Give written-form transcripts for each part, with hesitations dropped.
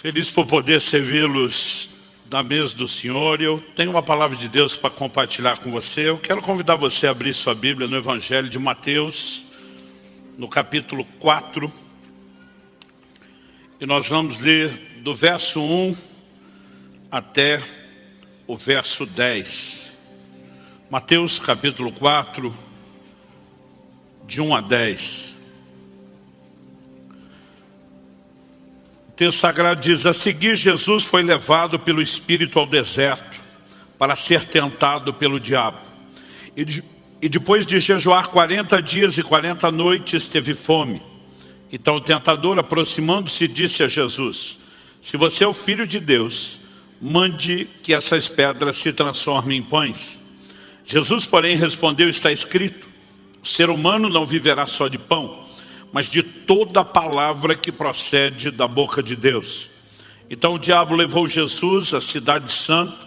Feliz por poder servi-los na mesa do Senhor. Eu tenho uma palavra de Deus para compartilhar com você. Eu quero convidar você a abrir sua Bíblia no Evangelho de Mateus, no capítulo 4. E nós vamos ler do verso 1 até o verso 10. Mateus capítulo 4, de 1 a 10. O texto sagrado diz: a seguir Jesus foi levado pelo Espírito ao deserto para ser tentado pelo diabo. E depois de jejuar 40 dias e 40 noites teve fome. Então o tentador, aproximando-se, disse a Jesus: se você é o Filho de Deus, mande que essas pedras se transformem em pães. Jesus, porém, respondeu: está escrito, o ser humano não viverá só de pão, mas de toda a palavra que procede da boca de Deus. Então o diabo levou Jesus à cidade santa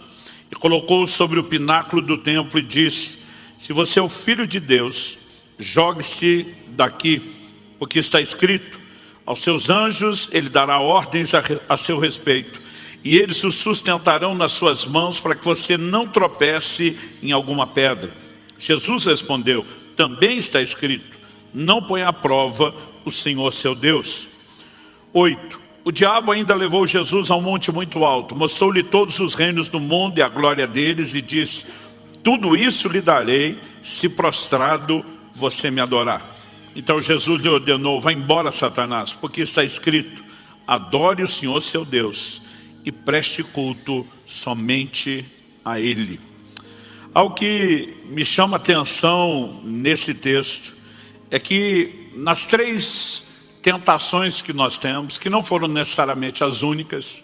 e colocou-o sobre o pináculo do templo e disse: se você é o Filho de Deus, jogue-se daqui, porque está escrito, aos seus anjos ele dará ordens a seu respeito, e eles o sustentarão nas suas mãos para que você não tropece em alguma pedra. Jesus respondeu: também está escrito, não põe à prova o Senhor seu Deus. 8. O diabo ainda levou Jesus a um monte muito alto, mostrou-lhe todos os reinos do mundo e a glória deles e disse: tudo isso lhe darei, se prostrado você me adorar. Então Jesus lhe ordenou: vá embora, Satanás, porque está escrito, adore o Senhor seu Deus e preste culto somente a Ele. Algo que me chama a atenção nesse texto é que nas três tentações que nós temos, que não foram necessariamente as únicas,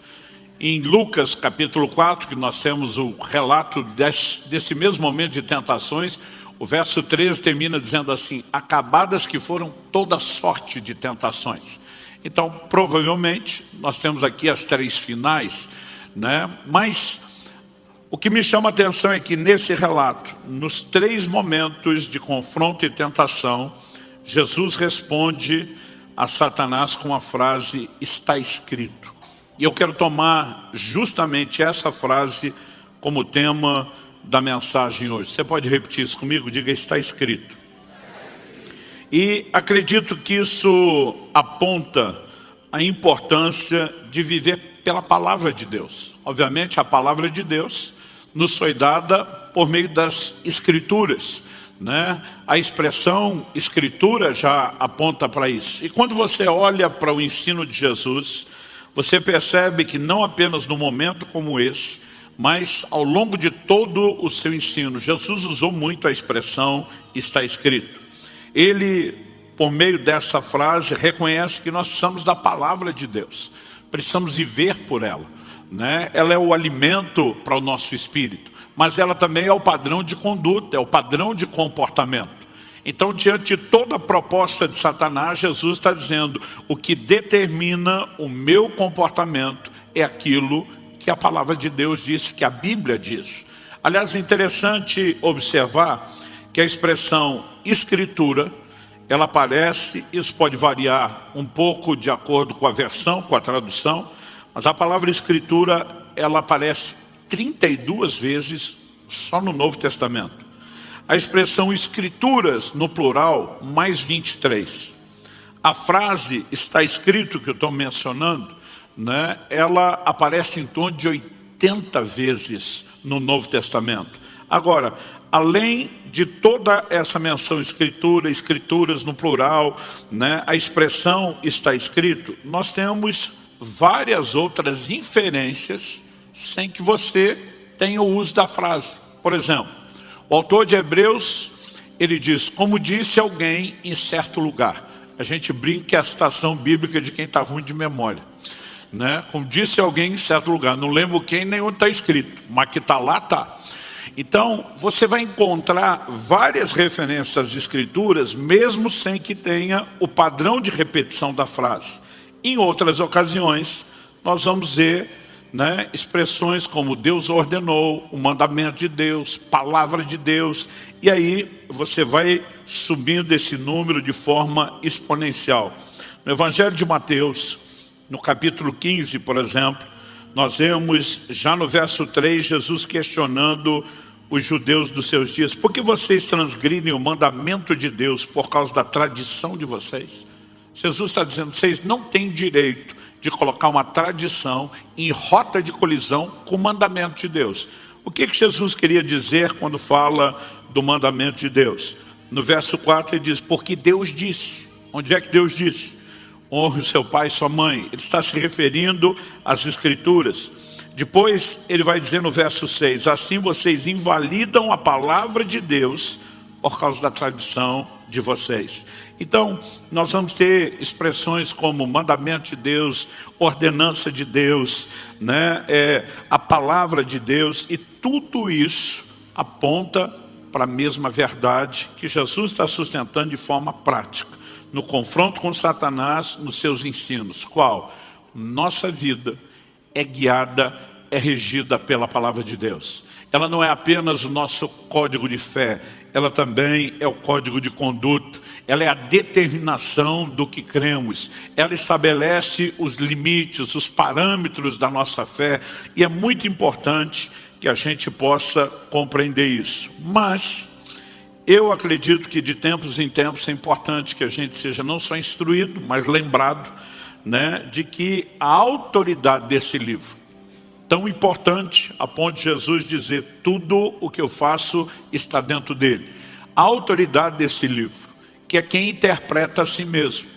em Lucas capítulo 4, que nós temos o relato desse mesmo momento de tentações, o verso 13 termina dizendo assim: acabadas que foram toda sorte de tentações. Então, provavelmente, nós temos aqui as três finais, né? Mas o que me chama a atenção é que nesse relato, nos três momentos de confronto e tentação, Jesus responde a Satanás com a frase: está escrito. E eu quero tomar justamente essa frase como tema da mensagem hoje. Você pode repetir isso comigo? Diga: está escrito. E acredito que isso aponta a importância de viver pela palavra de Deus. Obviamente a palavra de Deus nos foi dada por meio das Escrituras, né? A expressão Escritura já aponta para isso. E quando você olha para o ensino de Jesus, você percebe que não apenas num momento como esse, mas ao longo de todo o seu ensino, Jesus usou muito a expressão está escrito. Ele, por meio dessa frase, reconhece que nós precisamos da palavra de Deus, precisamos viver por ela, né? Ela é o alimento para o nosso espírito, mas ela também é o padrão de conduta, é o padrão de comportamento. Então, diante de toda a proposta de Satanás, Jesus está dizendo: o que determina o meu comportamento é aquilo que a palavra de Deus diz, que a Bíblia diz. Aliás, é interessante observar que a expressão Escritura, ela aparece, isso pode variar um pouco de acordo com a versão, com a tradução, mas a palavra Escritura, ela aparece 32 vezes só no Novo Testamento. A expressão Escrituras, no plural, mais 23. A frase está escrito, que eu estou mencionando, né, ela aparece em torno de 80 vezes no Novo Testamento. Agora, além de toda essa menção Escritura, Escrituras no plural, né, a expressão está escrito, nós temos várias outras inferências sem que você tenha o uso da frase. Por exemplo, o autor de Hebreus, ele diz: como disse alguém em certo lugar. A gente brinca que é a citação bíblica de quem está ruim de memória, né? Como disse alguém em certo lugar, não lembro quem nem onde está escrito, mas que está lá, está. Então, você vai encontrar várias referências às Escrituras, mesmo sem que tenha o padrão de repetição da frase. Em outras ocasiões, nós vamos ver, né, expressões como Deus ordenou, o mandamento de Deus, palavra de Deus, e aí você vai subindo esse número de forma exponencial. No Evangelho de Mateus, No capítulo 15, por exemplo, nós vemos já no verso 3, Jesus questionando os judeus dos seus dias: por que vocês transgridem o mandamento de Deus por causa da tradição de vocês? Jesus está dizendo: vocês não têm direito de colocar uma tradição em rota de colisão com o mandamento de Deus. O que Jesus queria dizer quando fala do mandamento de Deus? No verso 4 ele diz: porque Deus disse. Onde é que Deus disse? Honre o seu pai e sua mãe. Ele está se referindo às Escrituras. Depois ele vai dizer no verso 6: assim vocês invalidam a palavra de Deus por causa da tradição de vocês. Então, nós vamos ter expressões como mandamento de Deus, ordenança de Deus, né? A palavra de Deus, e tudo isso aponta para a mesma verdade que Jesus está sustentando de forma prática, no confronto com Satanás, nos seus ensinos. Qual? Nossa vida é guiada, é regida pela palavra de Deus. Ela não é apenas o nosso código de fé, ela também é o código de conduta, ela é a determinação do que cremos, ela estabelece os limites, os parâmetros da nossa fé, e é muito importante que a gente possa compreender isso. Mas eu acredito que de tempos em tempos é importante que a gente seja não só instruído, mas lembrado, né, de que a autoridade desse livro, tão importante a ponto de Jesus dizer: tudo o que eu faço está dentro dele. A autoridade desse livro, que é quem interpreta a si mesmo,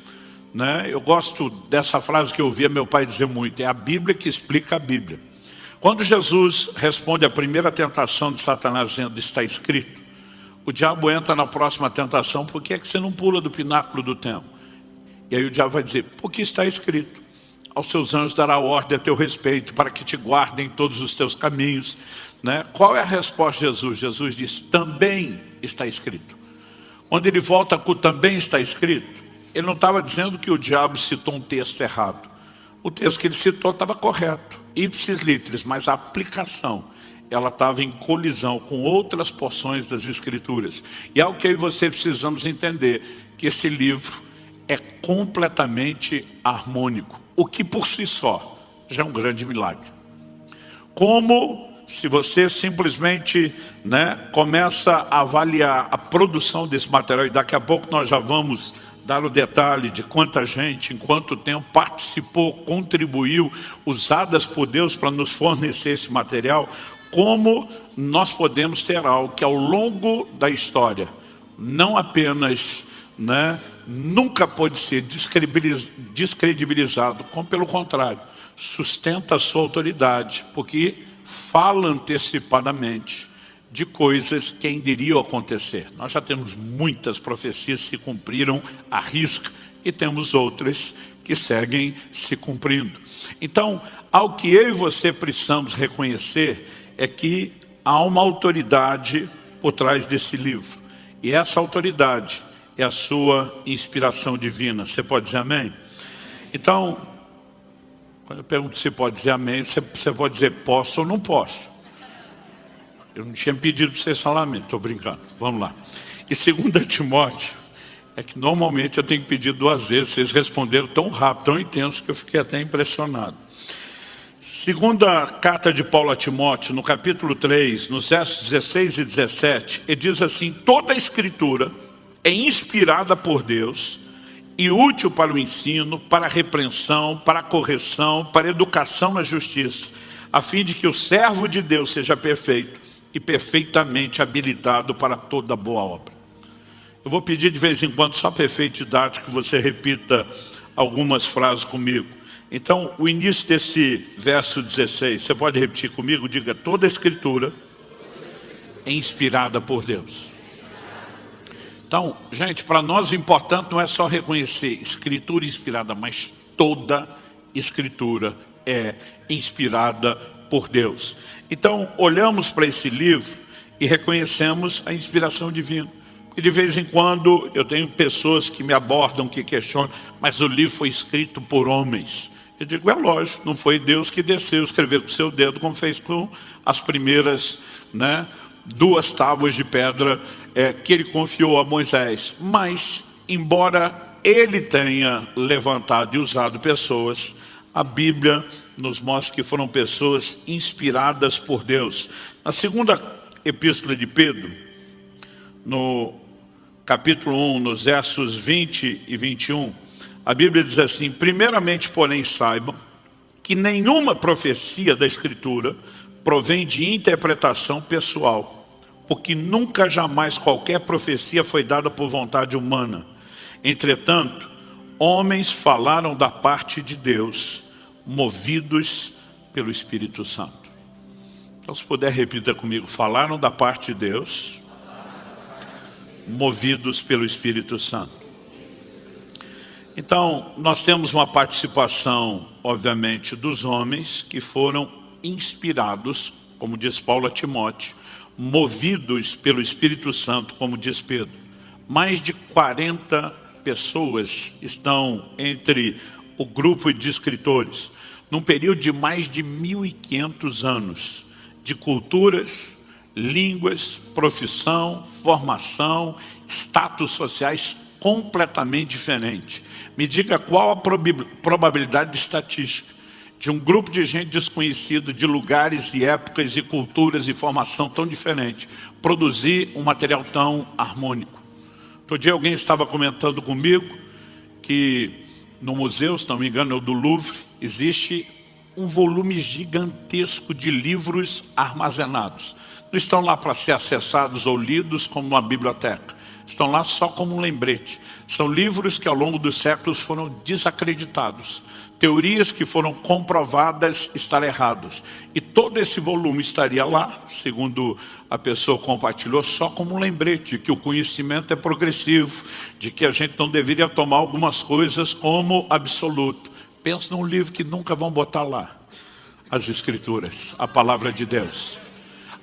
né? Eu gosto dessa frase que eu ouvia meu pai dizer muito: é a Bíblia que explica a Bíblia. Quando Jesus responde à primeira tentação de Satanás dizendo: está escrito, o diabo entra na próxima tentação: por que é que você não pula do pináculo do templo? E aí o diabo vai dizer: porque está escrito, aos seus anjos dará ordem a teu respeito, para que te guardem em todos os teus caminhos, né? Qual é a resposta de Jesus? Jesus diz: também está escrito. Quando ele volta com o também está escrito, ele não estava dizendo que o diabo citou um texto errado. O texto que ele citou estava correto, ipsis literis, mas a aplicação, ela estava em colisão com outras porções das Escrituras. E é o que eu e você precisamos entender, que esse livro é completamente harmônico, o que por si só já é um grande milagre. Como se você simplesmente, né, começa a avaliar a produção desse material, e daqui a pouco nós já vamos dar o detalhe de quanta gente, em quanto tempo participou, contribuiu, usadas por Deus para nos fornecer esse material, como nós podemos ter algo que ao longo da história, não apenas, né, nunca pode ser descredibilizado, como pelo contrário, sustenta a sua autoridade, porque fala antecipadamente de coisas que ainda iriam acontecer. Nós já temos muitas profecias que se cumpriram à risca, e temos outras que seguem se cumprindo. Então, ao que eu e você precisamos reconhecer é que há uma autoridade por trás desse livro, e essa autoridade é a sua inspiração divina. Você pode dizer amém? Então, quando eu pergunto se pode dizer amém, você pode dizer posso ou não posso. Eu não tinha pedido para vocês falar amém, estou brincando. Vamos lá. E 2 Timóteo, é que normalmente eu tenho que pedir 2 vezes, vocês responderam tão rápido, tão intenso, que eu fiquei até impressionado. Segunda carta de Paulo a Timóteo, no capítulo 3, nos versos 16 e 17, ele diz assim: toda a Escritura é inspirada por Deus e útil para o ensino, para a repreensão, para a correção, para a educação na justiça, a fim de que o servo de Deus seja perfeito e perfeitamente habilitado para toda boa obra. Eu vou pedir de vez em quando, só para efeito didático, que você repita algumas frases comigo. Então, o início desse verso 16, você pode repetir comigo? Diga: toda a Escritura é inspirada por Deus. Então, gente, para nós o importante não é só reconhecer Escritura inspirada, mas toda Escritura é inspirada por Deus. Então, olhamos para esse livro e reconhecemos a inspiração divina. E de vez em quando eu tenho pessoas que me abordam, que questionam: mas o livro foi escrito por homens. Eu digo: é lógico, não foi Deus que desceu, escreveu com o seu dedo, como fez com as primeiras, né, 2 tábuas de pedra que ele confiou a Moisés. Mas, embora ele tenha levantado e usado pessoas, a Bíblia nos mostra que foram pessoas inspiradas por Deus. Na segunda epístola de Pedro, no capítulo 1, nos versos 20 e 21, a Bíblia diz assim: primeiramente, porém, saibam que nenhuma profecia da Escritura provém de interpretação pessoal, porque nunca jamais qualquer profecia foi dada por vontade humana. Entretanto, homens falaram da parte de Deus, movidos pelo Espírito Santo. Então, se puder, repita comigo: falaram da parte de Deus, movidos pelo Espírito Santo. Então, nós temos uma participação, obviamente, dos homens que foram inspirados, como diz Paulo a Timóteo, movidos pelo Espírito Santo, como diz Pedro. Mais de 40 pessoas estão entre o grupo de escritores, num período de mais de 1.500 anos, de culturas, línguas, profissão, formação, status sociais completamente diferentes. Me diga qual a probabilidade estatística de um grupo de gente desconhecida, de lugares e épocas e culturas e formação tão diferentes, produzir um material tão harmônico. Outro dia alguém estava comentando comigo que no museu, se não me engano, é o do Louvre, existe um volume gigantesco de livros armazenados. Não estão lá para ser acessados ou lidos como uma biblioteca. Estão lá só como um lembrete. São livros que ao longo dos séculos foram desacreditados. Teorias que foram comprovadas estar erradas. E todo esse volume estaria lá, segundo a pessoa compartilhou, só como um lembrete de que o conhecimento é progressivo, de que a gente não deveria tomar algumas coisas como absoluto. Pensa num livro que nunca vão botar lá. As Escrituras, a Palavra de Deus.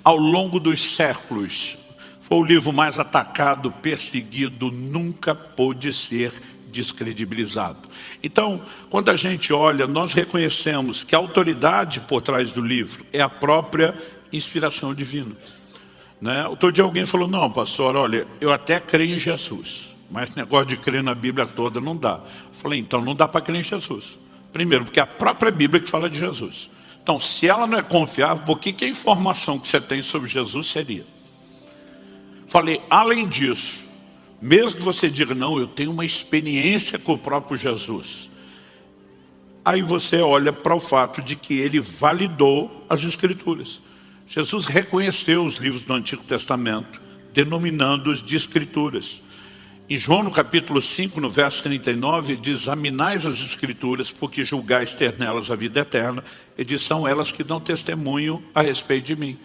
Ao longo dos séculos, foi o livro mais atacado, perseguido, nunca pôde ser descredibilizado. Então, quando a gente olha, nós reconhecemos que a autoridade por trás do livro é a própria inspiração divina. Né? Outro dia alguém falou: não, pastor, olha, eu até creio em Jesus, mas esse negócio de crer na Bíblia toda não dá. Eu falei: então não dá para crer em Jesus. Primeiro, porque é a própria Bíblia que fala de Jesus. Então, se ela não é confiável, por que a informação que você tem sobre Jesus seria? Falei, além disso, mesmo que você diga: não, eu tenho uma experiência com o próprio Jesus. Aí você olha para o fato de que ele validou as Escrituras. Jesus reconheceu os livros do Antigo Testamento, denominando-os de Escrituras. Em João, no capítulo 5, no verso 39, diz: examinais as Escrituras, porque julgais ter nelas a vida eterna, e diz: são elas que dão testemunho a respeito de mim.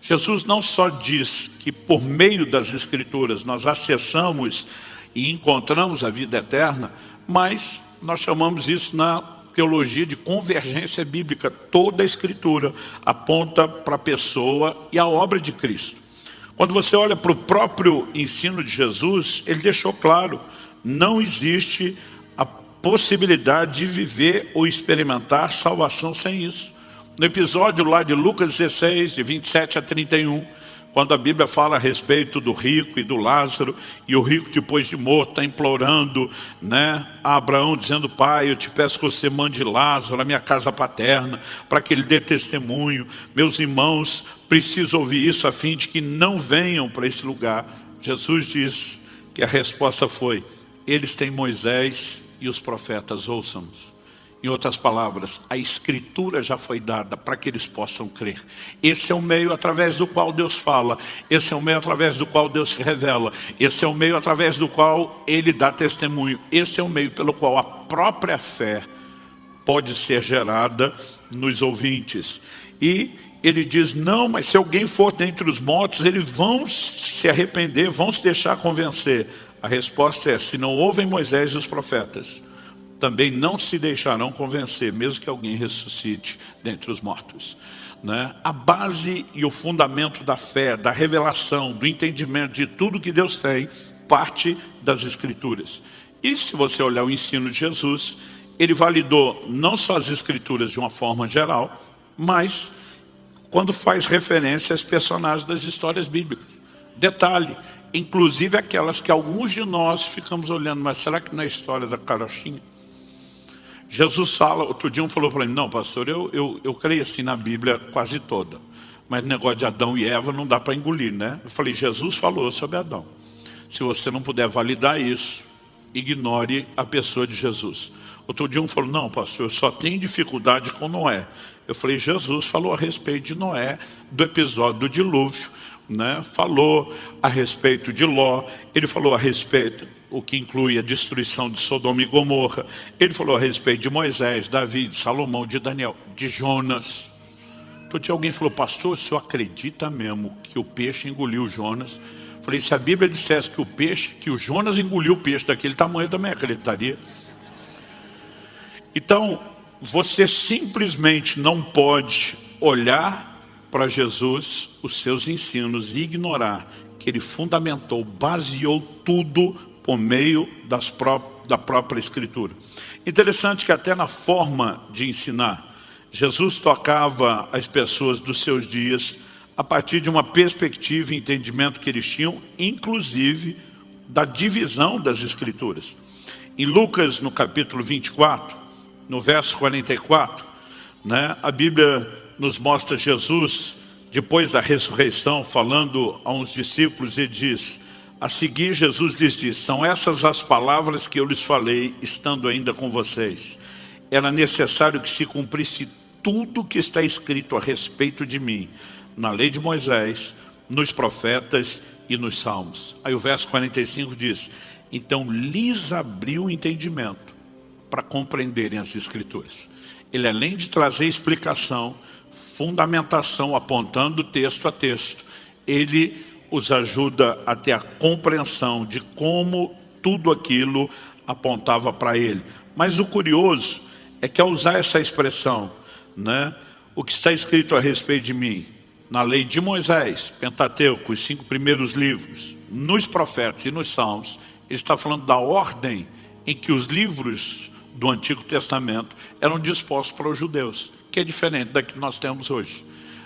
Jesus não só diz que por meio das Escrituras nós acessamos e encontramos a vida eterna, mas nós chamamos isso na teologia de convergência bíblica. Toda a Escritura aponta para a pessoa e a obra de Cristo. Quando você olha para o próprio ensino de Jesus, ele deixou claro: não existe a possibilidade de viver ou experimentar salvação sem isso. No episódio lá de Lucas 16, de 27 a 31, quando a Bíblia fala a respeito do rico e do Lázaro, e o rico depois de morto está implorando, né, a Abraão, dizendo: pai, eu te peço que você mande Lázaro à minha casa paterna, para que ele dê testemunho. Meus irmãos precisam ouvir isso a fim de que não venham para esse lugar. Jesus diz que a resposta foi: eles têm Moisés e os profetas, ouçam-nos. Em outras palavras, a Escritura já foi dada para que eles possam crer. Esse é o meio através do qual Deus fala. Esse é o meio através do qual Deus se revela. Esse é o meio através do qual Ele dá testemunho. Esse é o meio pelo qual a própria fé pode ser gerada nos ouvintes. E ele diz: não, mas se alguém for dentre os mortos, eles vão se arrepender, vão se deixar convencer. A resposta é: se não ouvem Moisés e os profetas, também não se deixarão convencer, mesmo que alguém ressuscite dentre os mortos. Né? A base e o fundamento da fé, da revelação, do entendimento de tudo que Deus tem, parte das Escrituras. E se você olhar o ensino de Jesus, ele validou não só as Escrituras de uma forma geral, mas quando faz referência aos personagens das histórias bíblicas. Detalhe, inclusive aquelas que alguns de nós ficamos olhando: mas será que não é a história da carochinha? Jesus fala, outro dia um falou para mim, não pastor, eu creio assim na Bíblia quase toda, mas negócio de Adão e Eva não dá para engolir, né? Eu falei, Jesus falou sobre Adão. Se você não puder validar isso, ignore a pessoa de Jesus. Outro dia um falou, não pastor, eu só tenho dificuldade com Noé. Eu falei, Jesus falou a respeito de Noé, do episódio do dilúvio, né? Falou a respeito de Ló, ele falou a respeito, o que inclui a destruição de Sodoma e Gomorra, ele falou a respeito de Moisés, Davi, de Salomão, de Daniel, de Jonas. Então tinha alguém que falou, pastor, o senhor acredita mesmo que o peixe engoliu Jonas? Eu falei, se a Bíblia dissesse que o Jonas engoliu o peixe daquele tamanho, eu também acreditaria. Então, você simplesmente não pode olhar para Jesus, os seus ensinos, e ignorar que ele fundamentou, baseou tudo por meio da própria Escritura. Interessante que até na forma de ensinar, Jesus tocava as pessoas dos seus dias a partir de uma perspectiva e entendimento que eles tinham, inclusive da divisão das Escrituras. Em Lucas, no capítulo 24, no verso 44, né, a Bíblia nos mostra Jesus, depois da ressurreição, falando a uns discípulos e diz, a seguir Jesus lhes disse, são essas as palavras que eu lhes falei, estando ainda com vocês. Era necessário que se cumprisse tudo que está escrito a respeito de mim, na lei de Moisés, nos profetas e nos salmos. Aí o verso 45 diz, então lhes abriu o entendimento para compreenderem as Escrituras. Ele, além de trazer explicação, fundamentação, apontando texto a texto, ele os ajuda a ter a compreensão de como tudo aquilo apontava para ele. Mas o curioso é que ao usar essa expressão, né, o que está escrito a respeito de mim, na lei de Moisés, Pentateuco, os 5 primeiros livros, nos profetas e nos salmos, ele está falando da ordem em que os livros do Antigo Testamento eram dispostos para os judeus, que é diferente da que nós temos hoje,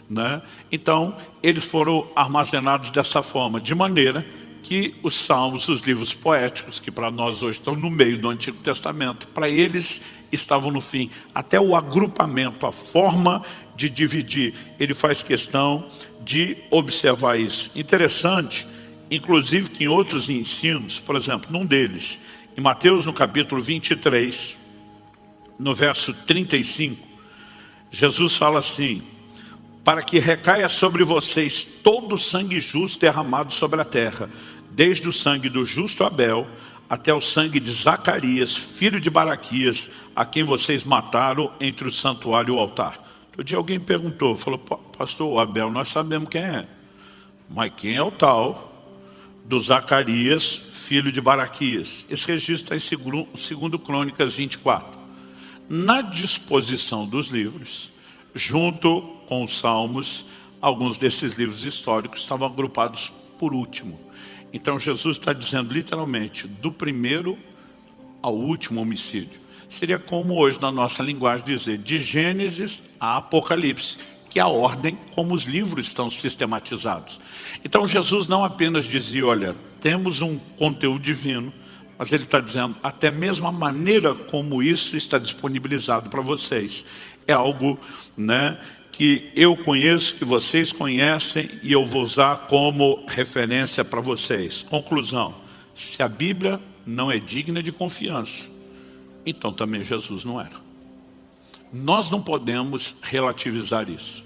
né? Então, eles foram armazenados dessa forma, de maneira que os salmos, os livros poéticos, que para nós hoje estão no meio do Antigo Testamento, para eles estavam no fim. Até o agrupamento, a forma de dividir, ele faz questão de observar isso. Interessante, inclusive que em outros ensinos, por exemplo, num deles, em Mateus no capítulo 23, no verso 35, Jesus fala assim, para que recaia sobre vocês todo o sangue justo derramado sobre a terra, desde o sangue do justo Abel, até o sangue de Zacarias, filho de Baraquias, a quem vocês mataram entre o santuário e o altar. Outro dia alguém perguntou, falou, pastor Abel, nós sabemos quem é, mas quem é o tal do Zacarias, filho de Baraquias? Esse registro está em 2 Crônicas 24. Na disposição dos livros, junto com os salmos, alguns desses livros históricos estavam agrupados por último. Então Jesus está dizendo literalmente, do primeiro ao último homicídio. Seria como hoje na nossa linguagem dizer, de Gênesis a Apocalipse, que é a ordem como os livros estão sistematizados. Então Jesus não apenas dizia, olha, temos um conteúdo divino, mas ele está dizendo, até mesmo a maneira como isso está disponibilizado para vocês. É algo, né, que eu conheço, que vocês conhecem, e eu vou usar como referência para vocês. Conclusão, se a Bíblia não é digna de confiança, então também Jesus não era. Nós não podemos relativizar isso.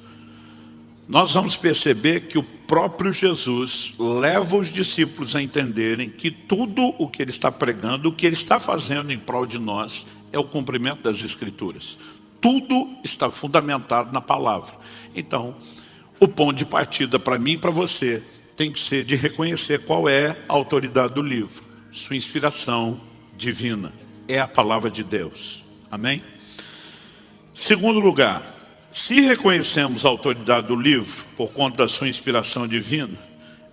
Nós vamos perceber que o próprio Jesus leva os discípulos a entenderem que tudo o que ele está pregando, o que ele está fazendo em prol de nós, é o cumprimento das Escrituras. Tudo está fundamentado na palavra. Então, o ponto de partida para mim e para você tem que ser de reconhecer qual é a autoridade do livro. Sua inspiração divina é a palavra de Deus. Amém? Segundo lugar, se reconhecemos a autoridade do livro por conta da sua inspiração divina,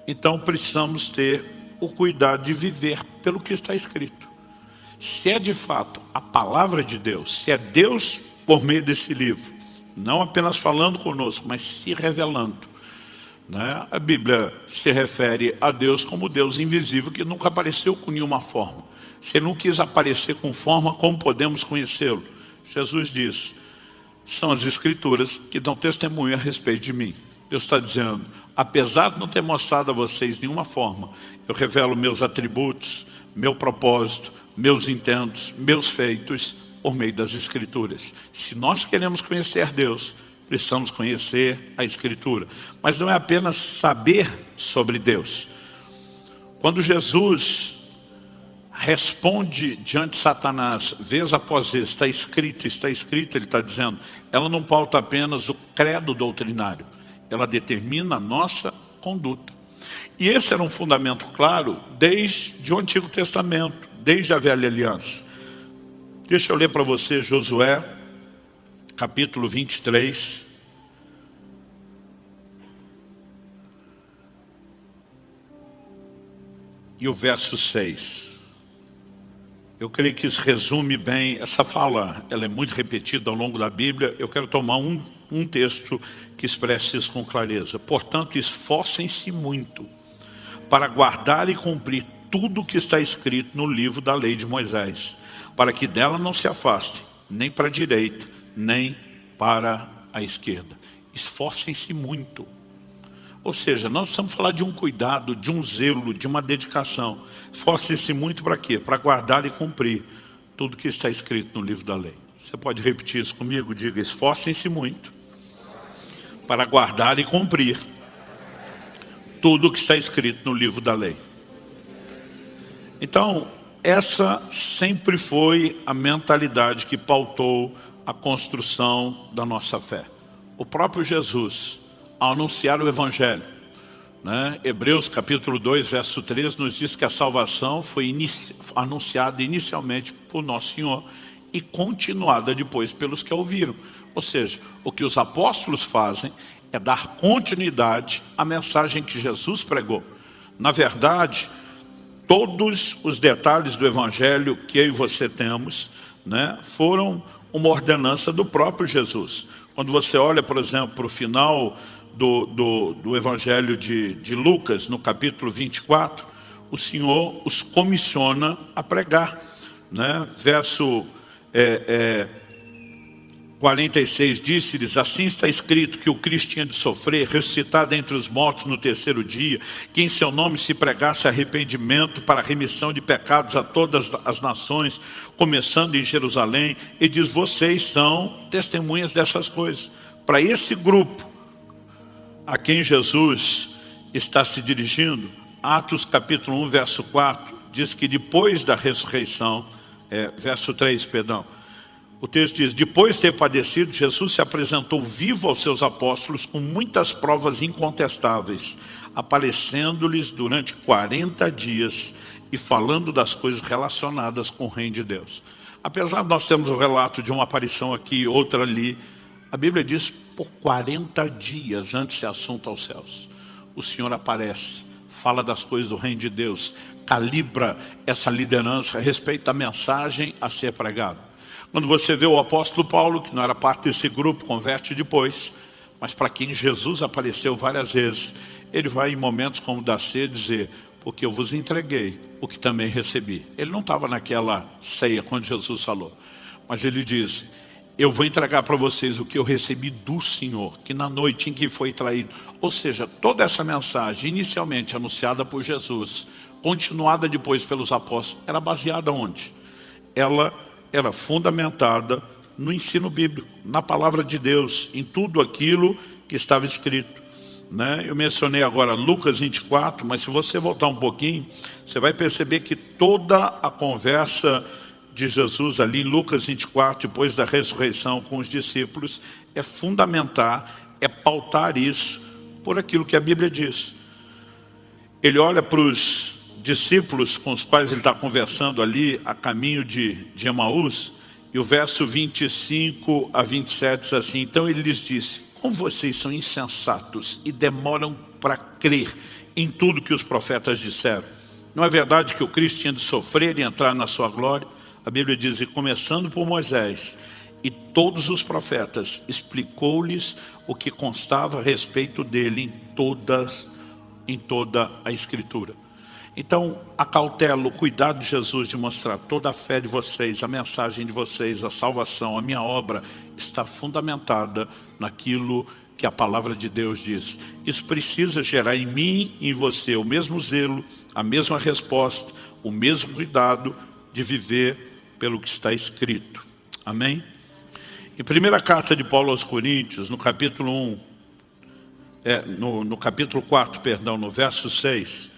então precisamos ter o cuidado de viver pelo que está escrito. Se é de fato a palavra de Deus, se é Deus por meio desse livro, não apenas falando conosco, mas se revelando, né? A Bíblia se refere a Deus como Deus invisível, que nunca apareceu com nenhuma forma. Se ele não quis aparecer com forma, como podemos conhecê-lo? Jesus diz, são as Escrituras que dão testemunho a respeito de mim. Deus está dizendo, apesar de não ter mostrado a vocês nenhuma forma, eu revelo meus atributos, meu propósito, meus intentos, meus feitos, por meio das Escrituras. Se nós queremos conhecer Deus, precisamos conhecer a Escritura. Mas não é apenas saber sobre Deus. Quando Jesus responde diante de Satanás, vez após vez, está escrito, ele está dizendo, ela não pauta apenas o credo doutrinário, ela determina a nossa conduta. E esse era um fundamento claro desde o Antigo Testamento, desde a Velha Aliança. Deixa eu ler para você Josué, capítulo 23. E o verso 6. Eu creio que isso resume bem, essa fala, ela é muito repetida ao longo da Bíblia. Eu quero tomar um texto que expresse isso com clareza. Portanto, esforcem-se muito para guardar e cumprir tudo o que está escrito no livro da lei de Moisés, para que dela não se afaste, nem para a direita, nem para a esquerda. Esforcem-se muito. Ou seja, nós precisamos falar de um cuidado, de um zelo, de uma dedicação. Esforcem-se muito para quê? Para guardar e cumprir tudo que está escrito no livro da lei. Você pode repetir isso comigo? Diga, esforcem-se muito para guardar e cumprir tudo que está escrito no livro da lei. Então, essa sempre foi a mentalidade que pautou a construção da nossa fé. O próprio Jesus, ao anunciar o Evangelho, Hebreus capítulo 2, verso 3, nos diz que a salvação foi anunciada inicialmente por Nosso Senhor e continuada depois pelos que a ouviram. Ou seja, o que os apóstolos fazem é dar continuidade à mensagem que Jesus pregou. Na verdade, todos os detalhes do Evangelho que eu e você temos, foram uma ordenança do próprio Jesus. Quando você olha, por exemplo, para o final do Evangelho de Lucas, no capítulo 24, o Senhor os comissiona a pregar. Verso 46, disse-lhes, assim está escrito que o Cristo tinha de sofrer, ressuscitar dentre os mortos no terceiro dia, que em seu nome se pregasse arrependimento para a remissão de pecados a todas as nações, começando em Jerusalém, e diz, vocês são testemunhas dessas coisas. Para esse grupo a quem Jesus está se dirigindo, Atos capítulo 1, verso 4, diz que depois da ressurreição, verso 3, perdão, o texto diz, depois de ter padecido, Jesus se apresentou vivo aos seus apóstolos com muitas provas incontestáveis, aparecendo-lhes durante 40 dias e falando das coisas relacionadas com o reino de Deus. Apesar de nós termos o relato de uma aparição aqui, outra ali, a Bíblia diz, por 40 dias antes de ser assunto aos céus, o Senhor aparece, fala das coisas do reino de Deus, calibra essa liderança a respeito da mensagem a ser pregada. Quando você vê o apóstolo Paulo, que não era parte desse grupo, converte depois, mas para quem Jesus apareceu várias vezes, ele vai em momentos como da ceia dizer, porque eu vos entreguei o que também recebi. Ele não estava naquela ceia quando Jesus falou, mas ele disse, eu vou entregar para vocês o que eu recebi do Senhor, que na noite em que foi traído. Ou seja, toda essa mensagem, inicialmente anunciada por Jesus, continuada depois pelos apóstolos, era baseada onde? Ela era fundamentada no ensino bíblico, na palavra de Deus, em tudo aquilo que estava escrito. Eu mencionei agora Lucas 24, mas se você voltar um pouquinho, você vai perceber que toda a conversa de Jesus ali em Lucas 24, depois da ressurreição com os discípulos, é fundamentar, é pautar isso por aquilo que a Bíblia diz. Ele olha para os discípulos com os quais ele está conversando ali a caminho de Emaús, e o verso 25 a 27 diz assim, então ele lhes disse, como vocês são insensatos e demoram para crer em tudo que os profetas disseram. Não é verdade que o Cristo tinha de sofrer e entrar na sua glória? A Bíblia diz, e começando por Moisés e todos os profetas, explicou-lhes o que constava a respeito dele em toda a Escritura. Então, acautelo o cuidado de Jesus de mostrar toda a fé de vocês, a mensagem de vocês, a salvação, a minha obra está fundamentada naquilo que a palavra de Deus diz. Isso precisa gerar em mim e em você o mesmo zelo, a mesma resposta, o mesmo cuidado de viver pelo que está escrito. Amém? Em primeira carta de Paulo aos Coríntios, no capítulo 1, no capítulo 4, perdão, no verso 6,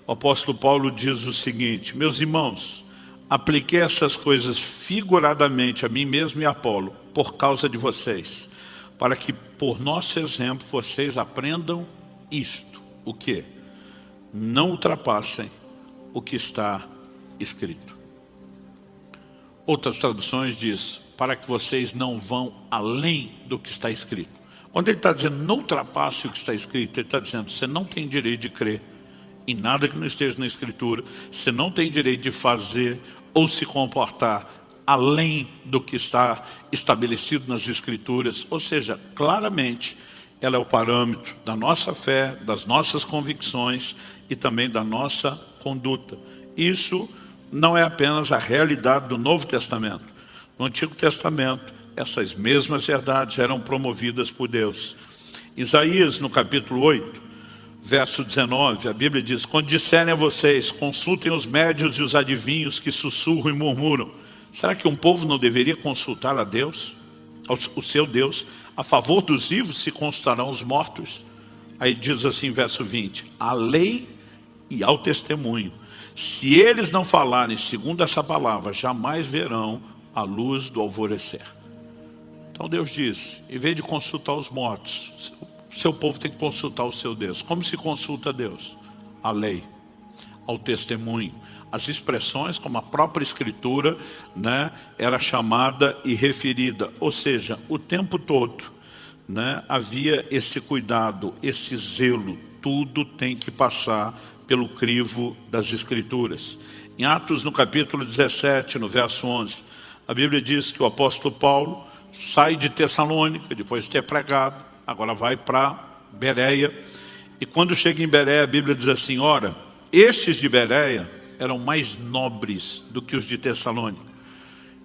o apóstolo Paulo diz o seguinte: meus irmãos, apliquei essas coisas figuradamente a mim mesmo e a Apolo, por causa de vocês, para que por nosso exemplo vocês aprendam isto. O quê? Não ultrapassem o que está escrito. Outras traduções diz, para que vocês não vão além do que está escrito. Quando ele está dizendo não ultrapasse o que está escrito, ele está dizendo, você não tem direito de crer em nada que não esteja na Escritura, você não tem direito de fazer ou se comportar além do que está estabelecido nas Escrituras. Ou seja, claramente, ela é o parâmetro da nossa fé, das nossas convicções e também da nossa conduta. Isso não é apenas a realidade do Novo Testamento. No Antigo Testamento, essas mesmas verdades eram promovidas por Deus. Isaías, no capítulo 8, verso 19, a Bíblia diz, quando disserem a vocês, consultem os médios e os adivinhos que sussurram e murmuram. Será que um povo não deveria consultar a Deus, o seu Deus? A favor dos vivos se consultarão os mortos. Aí diz assim, verso 20, a lei e ao testemunho. Se eles não falarem segundo essa palavra, jamais verão a luz do alvorecer. Então Deus diz, em vez de consultar os mortos, seu povo tem que consultar o seu Deus. Como se consulta a Deus? A lei, ao testemunho. As expressões, como a própria Escritura, né, era chamada e referida. Ou seja, o tempo todo, né, havia esse cuidado, esse zelo. Tudo tem que passar pelo crivo das Escrituras. Em Atos, no capítulo 17, no verso 11, a Bíblia diz que o apóstolo Paulo sai de Tessalônica, depois de ter pregado, agora vai para Bereia. E quando chega em Bereia, a Bíblia diz assim, ora, estes de Bereia eram mais nobres do que os de Tessalônica.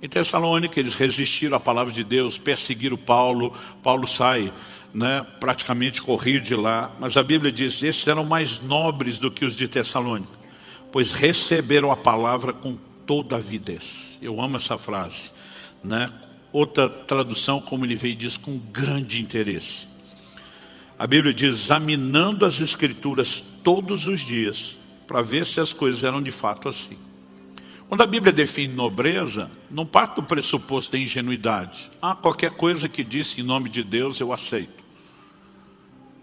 Em Tessalônica eles resistiram à palavra de Deus, perseguiram Paulo. Paulo sai, né, praticamente corrido de lá. Mas a Bíblia diz, esses eram mais nobres do que os de Tessalônica, pois receberam a palavra com toda avidez. Eu amo essa frase, né? Outra tradução, como ele veio, diz com grande interesse. A Bíblia diz, examinando as Escrituras todos os dias, para ver se as coisas eram de fato assim. Quando a Bíblia define nobreza, não parte do pressuposto da ingenuidade. Qualquer coisa que disse em nome de Deus eu aceito.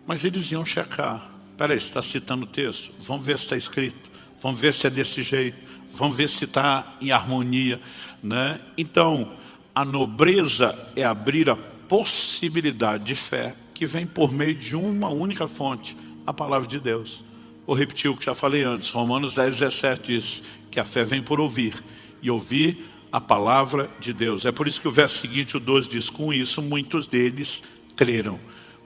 Mas eles iam checar. Peraí, você está citando o texto? Vamos ver se está escrito. Vamos ver se é desse jeito. Vamos ver se está em harmonia, né? Então, a nobreza é abrir a possibilidade de fé que vem por meio de uma única fonte, a palavra de Deus. Vou repetir o que já falei antes. Romanos 10, 17 diz que a fé vem por ouvir, e ouvir a palavra de Deus. É por isso que o verso seguinte, o 12, diz, com isso muitos deles creram.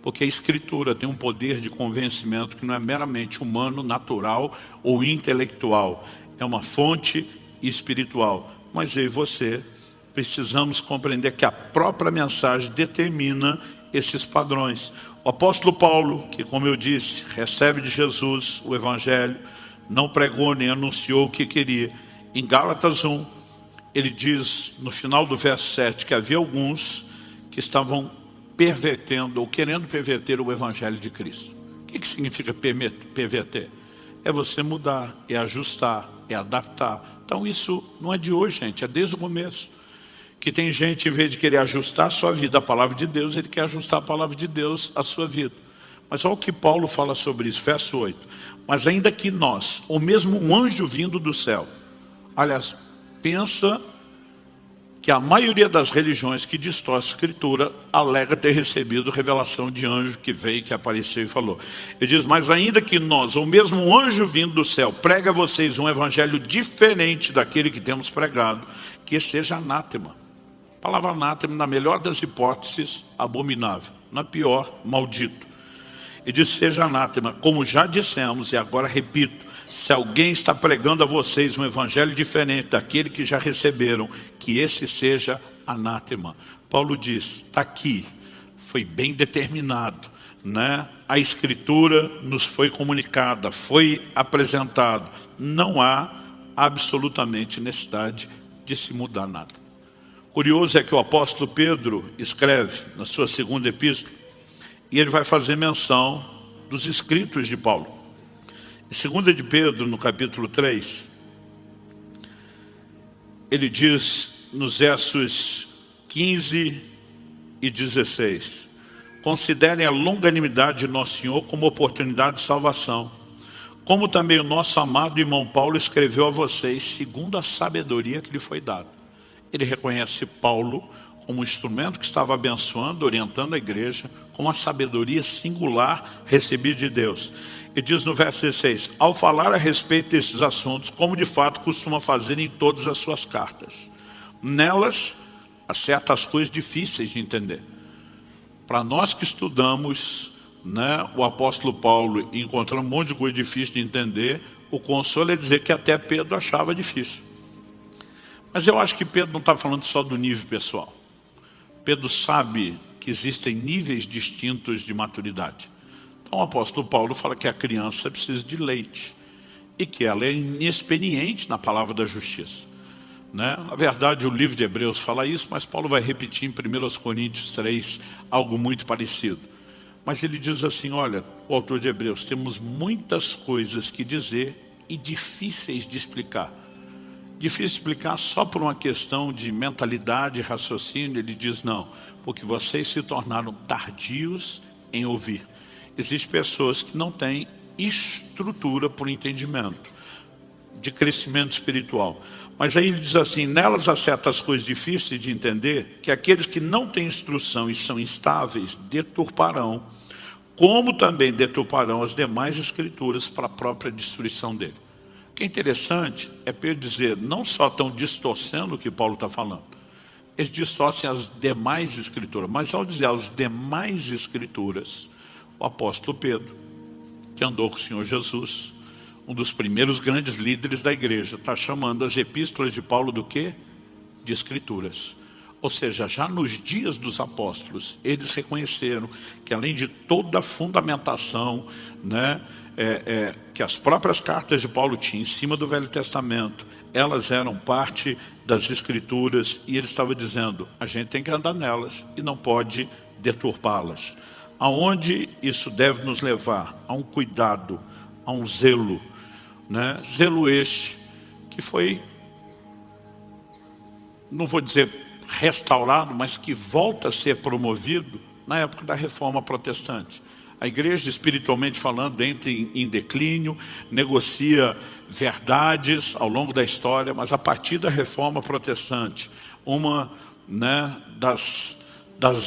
Porque a Escritura tem um poder de convencimento que não é meramente humano, natural ou intelectual. É uma fonte espiritual. Mas eu e você precisamos compreender que a própria mensagem determina esses padrões. O apóstolo Paulo, que como eu disse, recebe de Jesus o Evangelho, não pregou nem anunciou o que queria. Em Gálatas 1, ele diz no final do verso 7 que havia alguns que estavam pervertendo ou querendo perverter o Evangelho de Cristo. O que significa perverter? É você mudar, é ajustar, é adaptar. Então isso não é de hoje, gente, é desde o começo. Que tem gente, em vez de querer ajustar a sua vida à palavra de Deus, ele quer ajustar a palavra de Deus à sua vida. Mas olha o que Paulo fala sobre isso, verso 8. Mas ainda que nós, ou mesmo um anjo vindo do céu, aliás, pensa que a maioria das religiões que distorce a Escritura alega ter recebido revelação de anjo que veio, que apareceu e falou. Ele diz, mas ainda que nós, ou mesmo um anjo vindo do céu, prega a vocês um evangelho diferente daquele que temos pregado, que seja anátema. A palavra anátema, na melhor das hipóteses, abominável. Na pior, maldito. E diz, seja anátema, como já dissemos, e agora repito, Se alguém está pregando a vocês um evangelho diferente daquele que já receberam, que esse seja anátema. Paulo diz, está aqui, foi bem determinado, né? A Escritura nos foi comunicada, foi apresentado. Não há absolutamente necessidade de se mudar nada. Curioso é que o apóstolo Pedro escreve na sua segunda epístola, e ele vai fazer menção dos escritos de Paulo. Em 2 de Pedro, no capítulo 3, ele diz nos versos 15 e 16, considerem a longanimidade de nosso Senhor como oportunidade de salvação, como também o nosso amado irmão Paulo escreveu a vocês, segundo a sabedoria que lhe foi dada. Ele reconhece Paulo como um instrumento que estava abençoando, orientando a igreja, com uma sabedoria singular recebida de Deus. E diz no verso 16, ao falar a respeito desses assuntos, como de fato costuma fazer em todas as suas cartas. Nelas, há certas coisas difíceis de entender. Para nós que estudamos, né, o apóstolo Paulo e encontramos um monte de coisa difícil de entender, o consolo é dizer que até Pedro achava difícil. Mas eu acho que Pedro não está falando só do nível pessoal. Pedro sabe que existem níveis distintos de maturidade. Então o apóstolo Paulo fala que a criança precisa de leite e que ela é inexperiente na palavra da justiça, né? Na verdade o livro de Hebreus fala isso, mas Paulo vai repetir em 1 Coríntios 3 algo muito parecido. Mas ele diz assim, olha, o autor de Hebreus, temos muitas coisas que dizer e difíceis de explicar. Difícil explicar só por uma questão de mentalidade e raciocínio. Ele diz não, porque vocês se tornaram tardios em ouvir. Existem pessoas que não têm estrutura por entendimento, de crescimento espiritual. Mas aí ele diz assim, nelas há certas coisas difíceis de entender, que aqueles que não têm instrução e são instáveis, deturparão, como também deturparão as demais escrituras para a própria destruição dele. O que é interessante é Pedro dizer, não só estão distorcendo o que Paulo está falando, eles distorcem as demais escrituras, mas ao dizer as demais escrituras, o apóstolo Pedro, que andou com o Senhor Jesus, um dos primeiros grandes líderes da igreja, está chamando as epístolas de Paulo do quê? De escrituras. Ou seja, já nos dias dos apóstolos, eles reconheceram que além de toda a fundamentação, né, que as próprias cartas de Paulo tinham em cima do Velho Testamento, elas eram parte das escrituras e ele estava dizendo, a gente tem que andar nelas e não pode deturpá-las. Aonde isso deve nos levar? A um cuidado, a um zelo, né? Zelo este que foi, não vou dizer restaurado, mas que volta a ser promovido na época da Reforma Protestante. A igreja, espiritualmente falando, entra em declínio, negocia verdades ao longo da história, mas a partir da Reforma Protestante, uma, né, das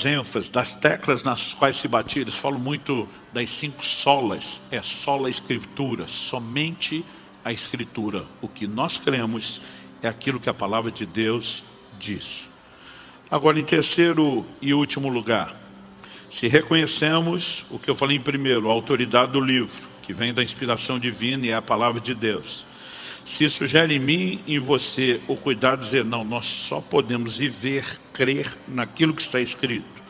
ênfases, das teclas nas quais se batia, eles falam muito das 5 solas, sola Escritura, somente a Escritura. O que nós cremos é aquilo que a palavra de Deus diz. Agora, em terceiro e último lugar, se reconhecemos o que eu falei em primeiro, a autoridade do livro, que vem da inspiração divina e é a palavra de Deus. Se isso gera em mim e em você o cuidado de dizer, não, nós só podemos viver, crer naquilo que está escrito.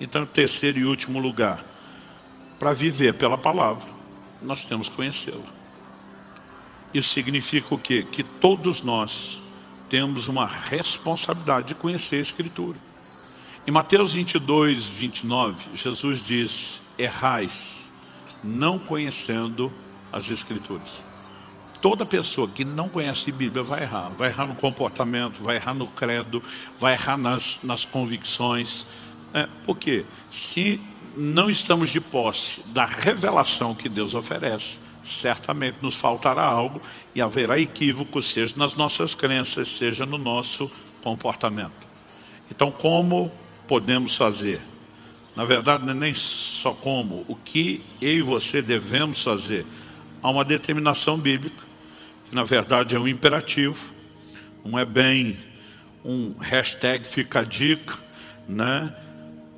Então, em terceiro e último lugar, para viver pela palavra, nós temos que conhecê-la. Isso significa o quê? Que todos nós temos uma responsabilidade de conhecer a Escritura. Em Mateus 22, 29, Jesus diz, errais, não conhecendo as Escrituras. Toda pessoa que não conhece a Bíblia vai errar no comportamento, vai errar no credo, vai errar nas convicções. Por quê? Se não estamos de posse da revelação que Deus oferece, certamente nos faltará algo e haverá equívoco, seja nas nossas crenças, seja no nosso comportamento. Então, como podemos fazer? Na verdade, não é nem só como, o que eu e você devemos fazer. Há uma determinação bíblica, que na verdade é um imperativo, não é bem um hashtag fica a dica, né?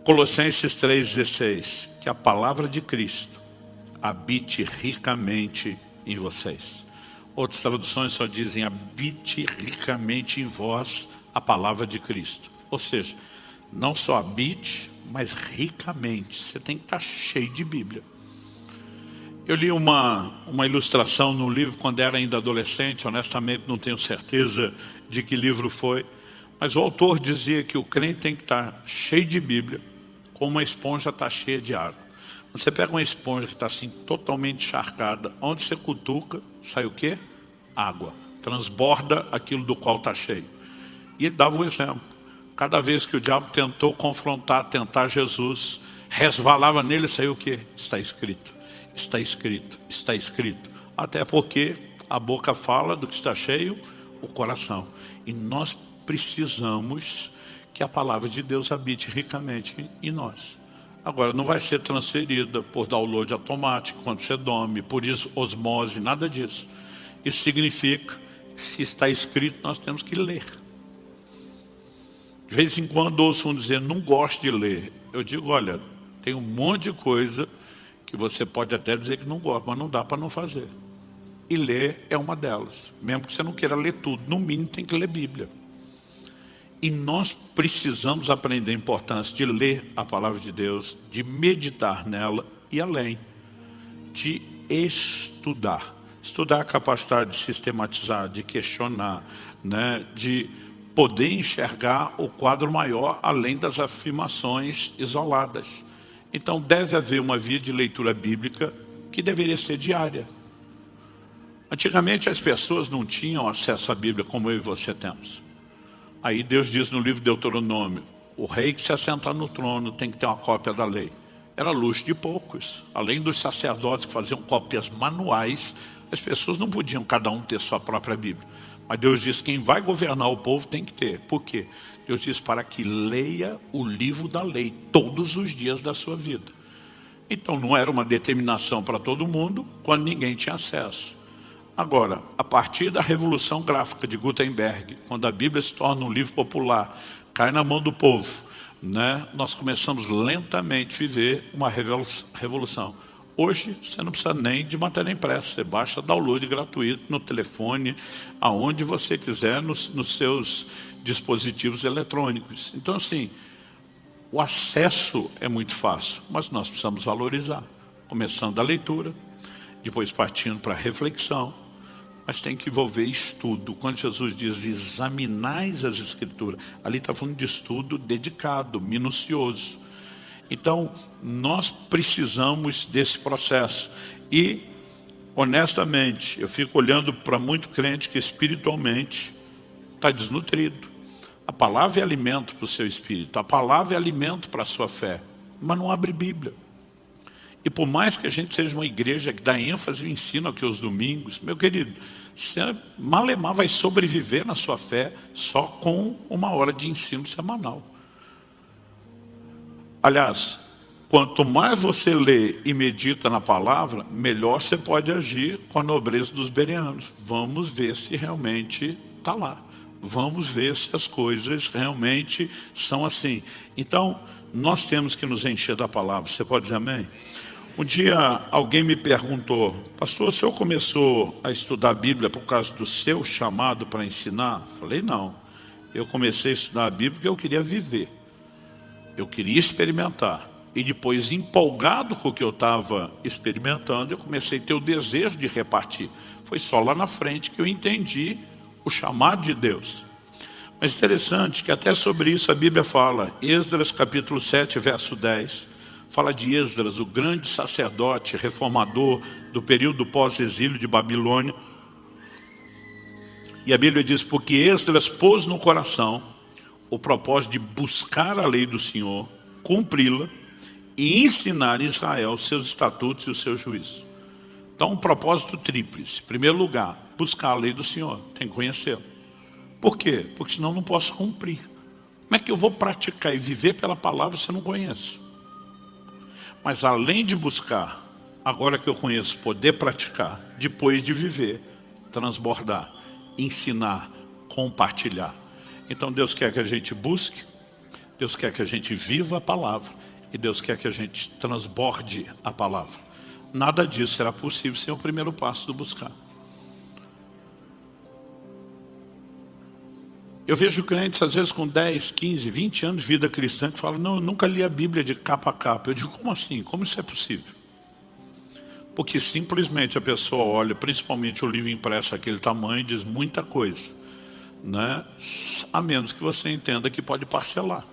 Colossenses 3,16, que a palavra de Cristo habite ricamente em vocês. Outras traduções só dizem: habite ricamente em vós a palavra de Cristo. Ou seja, não só habite, mas ricamente. Você tem que estar cheio de Bíblia. Eu li uma ilustração no livro quando era ainda adolescente, honestamente não tenho certeza de que livro foi, mas o autor dizia que o crente tem que estar cheio de Bíblia, como uma esponja está cheia de água. Você pega uma esponja que está assim totalmente encharcada, onde você cutuca, sai o quê? Água. Transborda aquilo do qual está cheio. E ele dava um exemplo. Cada vez que o diabo tentou tentar Jesus, resvalava nele e saiu o quê? Está escrito. Está escrito, está escrito. Até porque a boca fala do que está cheio, o coração. E nós precisamos que a palavra de Deus habite ricamente em nós. Agora, não vai ser transferida por download automático, quando você dorme, por osmose, nada disso. Isso significa que se está escrito, nós temos que ler. De vez em quando ouço um dizer: não gosto de ler. Eu digo: olha, tem um monte de coisa que você pode até dizer que não gosta, mas não dá para não fazer. E ler é uma delas. Mesmo que você não queira ler tudo, no mínimo tem que ler Bíblia. E nós precisamos aprender a importância de ler a palavra de Deus, de meditar nela e além, de estudar. Estudar a capacidade de sistematizar, de questionar, né? De poder enxergar o quadro maior além das afirmações isoladas. Então deve haver uma via de leitura bíblica que deveria ser diária. Antigamente as pessoas não tinham acesso à Bíblia como eu e você temos. Aí Deus diz no livro de Deuteronômio: o rei que se assentar no trono tem que ter uma cópia da lei. Era luxo de poucos. Além dos sacerdotes que faziam cópias manuais, as pessoas não podiam cada um ter sua própria Bíblia. Mas Deus diz: quem vai governar o povo tem que ter. Por quê? Deus diz para que leia o livro da lei todos os dias da sua vida. Então não era uma determinação para todo mundo quando ninguém tinha acesso. Agora, a partir da Revolução Gráfica de Gutenberg, quando a Bíblia se torna um livro popular, cai na mão do povo, né? Nós começamos lentamente a viver uma revolução. Hoje você não precisa nem de matéria impressa, você baixa download gratuito no telefone, aonde você quiser, nos seus dispositivos eletrônicos. Então assim, o acesso é muito fácil, mas nós precisamos valorizar, começando a leitura, depois partindo para a reflexão, mas tem que envolver estudo. Quando Jesus diz: examinais as Escrituras, ali está falando de estudo dedicado, minucioso. Então, nós precisamos desse processo. E, honestamente, eu fico olhando para muito crente que espiritualmente está desnutrido. A palavra é alimento para o seu espírito, a palavra é alimento para a sua fé, mas não abre Bíblia. E por mais que a gente seja uma igreja que dá ênfase e ensina aqui aos domingos, meu querido, você malemar vai sobreviver na sua fé só com uma hora de ensino semanal. Aliás, quanto mais você lê e medita na palavra, melhor você pode agir com a nobreza dos bereanos. Vamos ver se realmente está lá. Vamos ver se as coisas realmente são assim. Então, nós temos que nos encher da palavra. Você pode dizer amém? Um dia alguém me perguntou: pastor, o senhor começou a estudar a Bíblia por causa do seu chamado para ensinar? Falei: não, eu comecei a estudar a Bíblia porque eu queria viver. Eu queria experimentar. E depois, empolgado com o que eu estava experimentando, eu comecei a ter o desejo de repartir. Foi só lá na frente que eu entendi o chamado de Deus. Mas interessante que até sobre isso a Bíblia fala. Esdras capítulo 7, verso 10. Fala de Esdras, o grande sacerdote reformador do período pós-exílio de Babilônia. E a Bíblia diz: porque Esdras pôs no coração o propósito de buscar a lei do Senhor, cumpri-la e ensinar em Israel os seus estatutos e os seus juízos. Então, um propósito tríplice. Em primeiro lugar, buscar a lei do Senhor, tem que conhecê-la. Por quê? Porque senão eu não posso cumprir. Como é que eu vou praticar e viver pela palavra se eu não conheço? Mas além de buscar, agora que eu conheço, poder praticar, depois de viver, transbordar, ensinar, compartilhar. Então Deus quer que a gente busque, Deus quer que a gente viva a palavra e Deus quer que a gente transborde a palavra. Nada disso será possível sem o primeiro passo do buscar. Eu vejo crentes, às vezes, com 10, 15, 20 anos de vida cristã, que falam, não, eu nunca li a Bíblia de capa a capa. Eu digo, como assim? Como isso é possível? Porque simplesmente a pessoa olha, principalmente o livro impresso aquele tamanho, e diz muita coisa, né? A menos que você entenda que pode parcelar.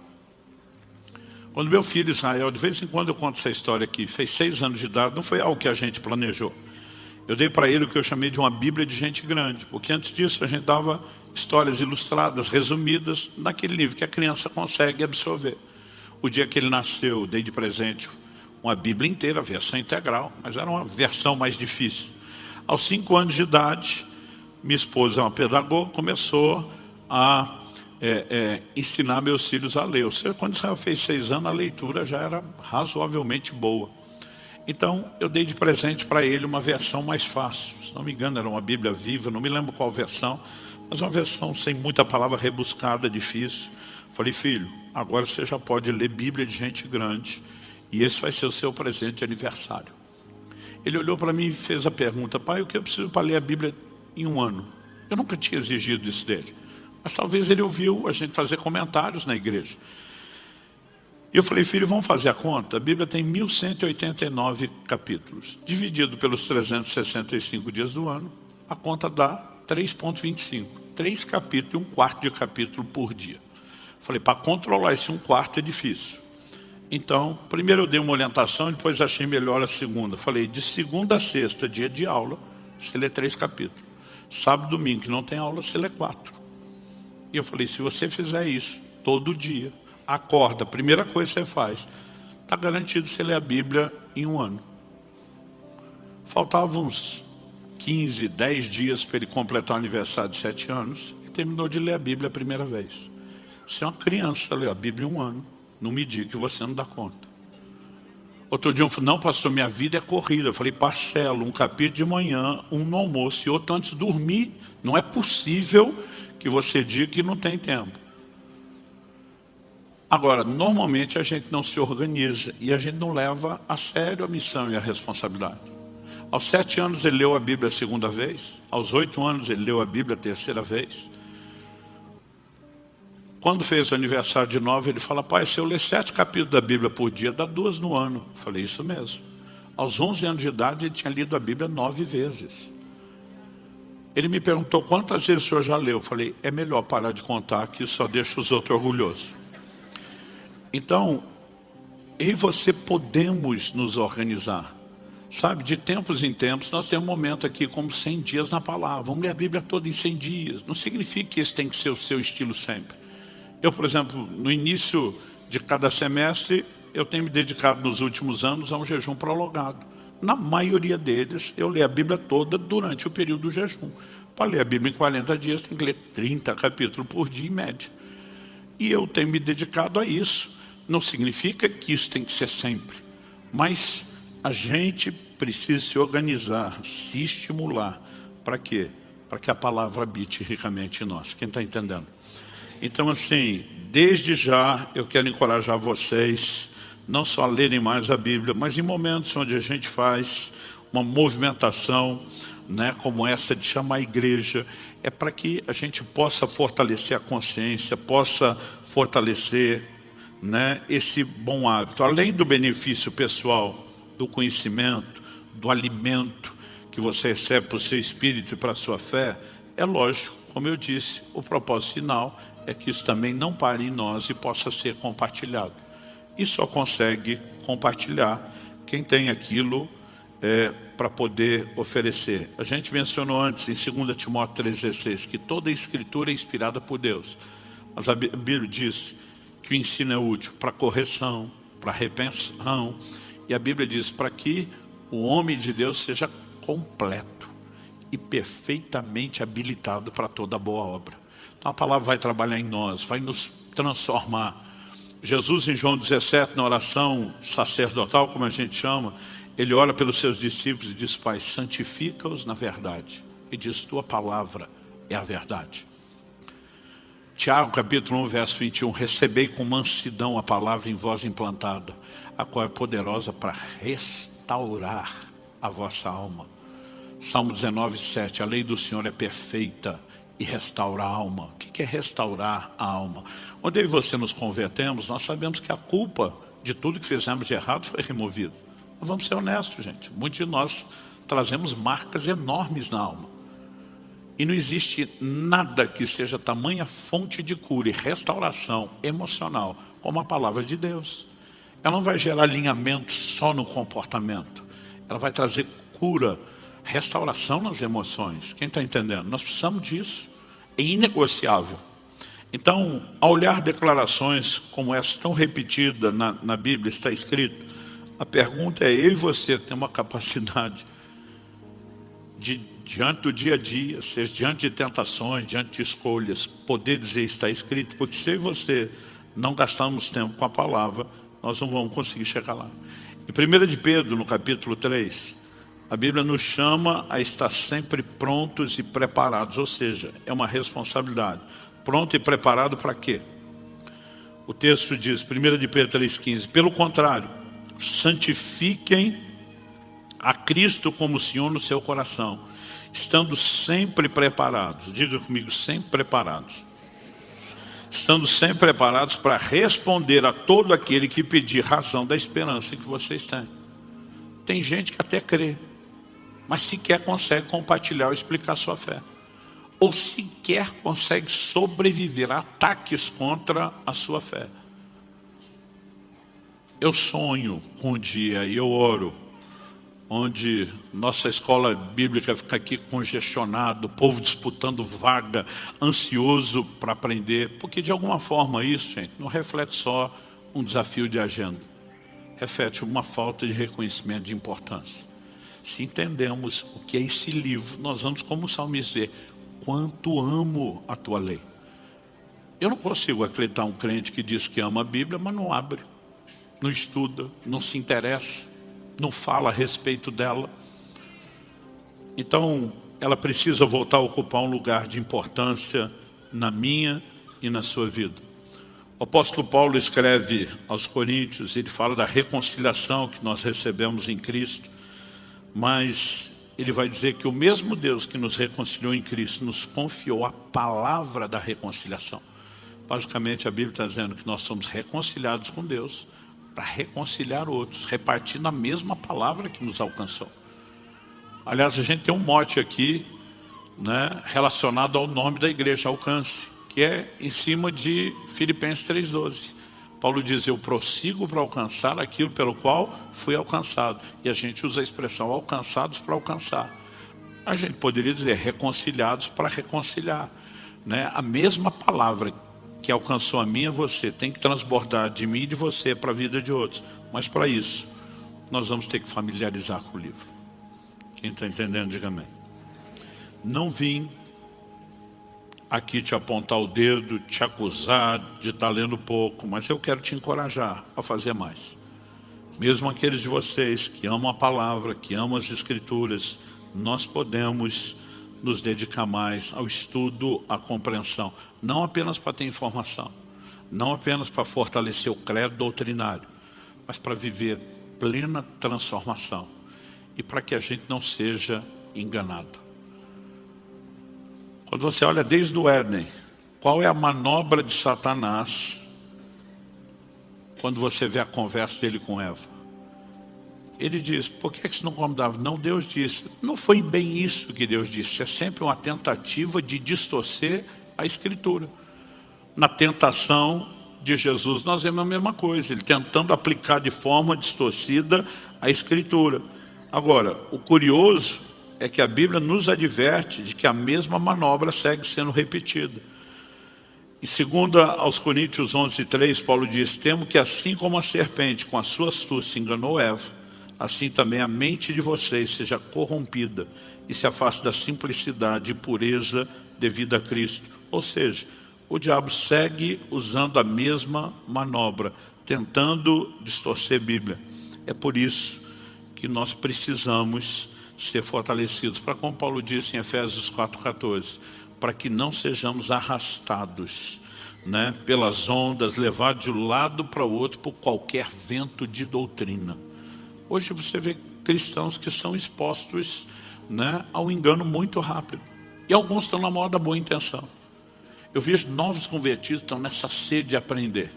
Quando meu filho Israel, de vez em quando eu conto essa história aqui, fez 6 anos de idade, não foi algo que a gente planejou. Eu dei para ele o que eu chamei de uma Bíblia de gente grande, porque antes disso a gente dava histórias ilustradas, resumidas, naquele livro que a criança consegue absorver. O dia que ele nasceu, eu dei de presente uma Bíblia inteira, a versão integral, mas era uma versão mais difícil. Aos 5 anos de idade, minha esposa é uma pedagoga, começou a ensinar meus filhos a ler. Ou seja, quando Israel fez 6 anos, a leitura já era razoavelmente boa. Então, eu dei de presente para ele uma versão mais fácil. Se não me engano, era uma Bíblia Viva, não me lembro qual versão, mas uma versão sem muita palavra rebuscada, difícil. Falei, filho, agora você já pode ler Bíblia de gente grande, e esse vai ser o seu presente de aniversário. Ele olhou para mim e fez a pergunta, pai, o que eu preciso para ler a Bíblia em 1 ano? Eu nunca tinha exigido isso dele, mas talvez ele ouviu a gente fazer comentários na igreja. E eu falei, filho, vamos fazer a conta? A Bíblia tem 1189 capítulos. Dividido pelos 365 dias do ano, a conta dá 3,25. 3 capítulos e 1/4 de capítulo por dia. Falei, para controlar esse 1/4 é difícil. Então, primeiro eu dei uma orientação, depois achei melhor a segunda. Falei, de segunda a sexta, dia de aula, você lê 3 capítulos. Sábado e domingo, que não tem aula, você lê 4. E eu falei, se você fizer isso todo dia, acorda, a primeira coisa que você faz, está garantido você ler a Bíblia em 1 ano. Faltavam uns 15, 10 dias para ele completar o aniversário de 7 anos, e terminou de ler a Bíblia a primeira vez. Se uma criança lê a Bíblia em 1 ano, não me diga que você não dá conta. Outro dia eu falei, não pastor, minha vida é corrida. Eu falei, parcelo, um capítulo de manhã, um no almoço e outro antes de dormir. Não é possível que você diga que não tem tempo. Agora, normalmente a gente não se organiza e a gente não leva a sério a missão e a responsabilidade. Aos 7 anos ele leu a Bíblia a segunda vez, aos 8 anos ele leu a Bíblia a terceira vez. Quando fez o aniversário de 9, ele fala, pai, se eu ler 7 capítulos da Bíblia por dia, dá 2 no ano. Eu falei, isso mesmo. Aos 11 anos de idade ele tinha lido a Bíblia 9 vezes. Ele me perguntou, quantas vezes o senhor já leu? Eu falei, é melhor parar de contar, que isso só deixa os outros orgulhosos. Então, eu e você podemos nos organizar. Sabe, de tempos em tempos, nós temos um momento aqui como 100 dias na palavra. Vamos ler a Bíblia toda em 100 dias. Não significa que esse tem que ser o seu estilo sempre. Eu, por exemplo, no início de cada semestre, eu tenho me dedicado nos últimos anos a um jejum prolongado. Na maioria deles, eu leio a Bíblia toda durante o período do jejum. Para ler a Bíblia em 40 dias, tem que ler 30 capítulos por dia em média. E eu tenho me dedicado a isso. Não significa que isso tem que ser sempre. Mas a gente precisa se organizar, se estimular. Para quê? Para que a palavra habite ricamente em nós. Quem está entendendo? Então, assim, desde já eu quero encorajar vocês, não só a lerem mais a Bíblia, mas em momentos onde a gente faz uma movimentação, né, como essa de chamar a igreja, é para que a gente possa fortalecer a consciência, possa fortalecer, né, esse bom hábito. Além do benefício pessoal, do conhecimento, do alimento que você recebe para o seu espírito e para a sua fé, é lógico, como eu disse, o propósito final é que isso também não pare em nós e possa ser compartilhado. E só consegue compartilhar quem tem aquilo para poder oferecer. A gente mencionou antes, em 2 Timóteo 3,16, que toda a escritura é inspirada por Deus. Mas a Bíblia diz que o ensino é útil para correção, para repreensão. E a Bíblia diz para que o homem de Deus seja completo e perfeitamente habilitado para toda boa obra. Então a palavra vai trabalhar em nós, vai nos transformar. Jesus, em João 17, na oração sacerdotal, como a gente chama, ele ora pelos seus discípulos e diz, Pai, santifica-os na verdade. E diz, tua palavra é a verdade. Tiago, capítulo 1, verso 21, recebei com mansidão a palavra em vós implantada, a qual é poderosa para restaurar a vossa alma. Salmo 19, 7, a lei do Senhor é perfeita, e restaura a alma. O que é restaurar a alma? Onde eu e você nos convertemos, nós sabemos que a culpa de tudo que fizemos de errado foi removida. Mas vamos ser honestos, gente. Muitos de nós trazemos marcas enormes na alma. E não existe nada que seja tamanha fonte de cura e restauração emocional como a palavra de Deus. Ela não vai gerar alinhamento só no comportamento. Ela vai trazer cura, restauração nas emoções. Quem está entendendo? Nós precisamos disso. É inegociável. Então, ao olhar declarações como essa tão repetida na Bíblia, está escrito, a pergunta é, eu e você temos uma capacidade de, diante do dia a dia, seja diante de tentações, diante de escolhas, poder dizer está escrito, porque se eu e você não gastarmos tempo com a palavra, nós não vamos conseguir chegar lá. Em 1 de Pedro, no capítulo 3, a Bíblia nos chama a estar sempre prontos e preparados, ou seja, é uma responsabilidade. Pronto e preparado para quê? O texto diz, 1 de Pedro 3,15, pelo contrário, santifiquem a Cristo como Senhor no seu coração, estando sempre preparados. Diga comigo, sempre preparados. Estando sempre preparados para responder a todo aquele que pedir razão da esperança que vocês têm. Tem gente que até crê, mas sequer consegue compartilhar ou explicar sua fé. Ou sequer consegue sobreviver a ataques contra a sua fé. Eu sonho com um dia, e eu oro, onde nossa escola bíblica fica aqui congestionado, o povo disputando vaga, ansioso para aprender, porque de alguma forma isso, gente, não reflete só um desafio de agenda, reflete uma falta de reconhecimento de importância. Se entendemos o que é esse livro, nós vamos como o salmista dizer, quanto amo a tua lei. Eu não consigo acreditar um crente que diz que ama a Bíblia, mas não abre, não estuda, não se interessa, não fala a respeito dela. Então, ela precisa voltar a ocupar um lugar de importância na minha e na sua vida. O apóstolo Paulo escreve aos Coríntios, ele fala da reconciliação que nós recebemos em Cristo, mas ele vai dizer que o mesmo Deus que nos reconciliou em Cristo nos confiou a palavra da reconciliação. Basicamente, a Bíblia está dizendo que nós somos reconciliados com Deus para reconciliar outros, repartindo a mesma palavra que nos alcançou. Aliás, a gente tem um mote aqui, né, relacionado ao nome da igreja, Alcance, que é em cima de Filipenses 3,12. Paulo diz, eu prossigo para alcançar aquilo pelo qual fui alcançado. E a gente usa a expressão alcançados para alcançar. A gente poderia dizer reconciliados para reconciliar, né? A mesma palavra que alcançou a mim e você tem que transbordar de mim e de você para a vida de outros. Mas para isso, nós vamos ter que familiarizar com o livro. Quem está entendendo, diga amém. Não vim aqui te apontar o dedo, te acusar de estar lendo pouco, mas eu quero te encorajar a fazer mais. Mesmo aqueles de vocês que amam a palavra, que amam as escrituras, nós podemos nos dedicar mais ao estudo, à compreensão. Não apenas para ter informação, não apenas para fortalecer o credo doutrinário, mas para viver plena transformação e para que a gente não seja enganado. Quando você olha desde o Éden, qual é a manobra de Satanás quando você vê a conversa dele com Eva? Ele diz, por que você não come da árvore? Não, Deus disse. Não foi bem isso que Deus disse. É sempre uma tentativa de distorcer a Escritura. Na tentação de Jesus, nós vemos a mesma coisa. Ele tentando aplicar de forma distorcida a Escritura. Agora, o curioso é que a Bíblia nos adverte de que a mesma manobra segue sendo repetida. Em 2 aos Coríntios 11:3, Paulo diz, temo que assim como a serpente com a sua astúcia enganou Eva, assim também a mente de vocês seja corrompida e se afaste da simplicidade e pureza devida a Cristo. Ou seja, o diabo segue usando a mesma manobra, tentando distorcer a Bíblia. É por isso que nós precisamos ser fortalecidos, para como Paulo disse em Efésios 4:14, para que não sejamos arrastados, né, pelas ondas, levados de um lado para o outro por qualquer vento de doutrina. Hoje você vê cristãos que são expostos, né, ao engano muito rápido. E alguns estão na maior da boa intenção. Eu vejo novos convertidos que estão nessa sede de aprender.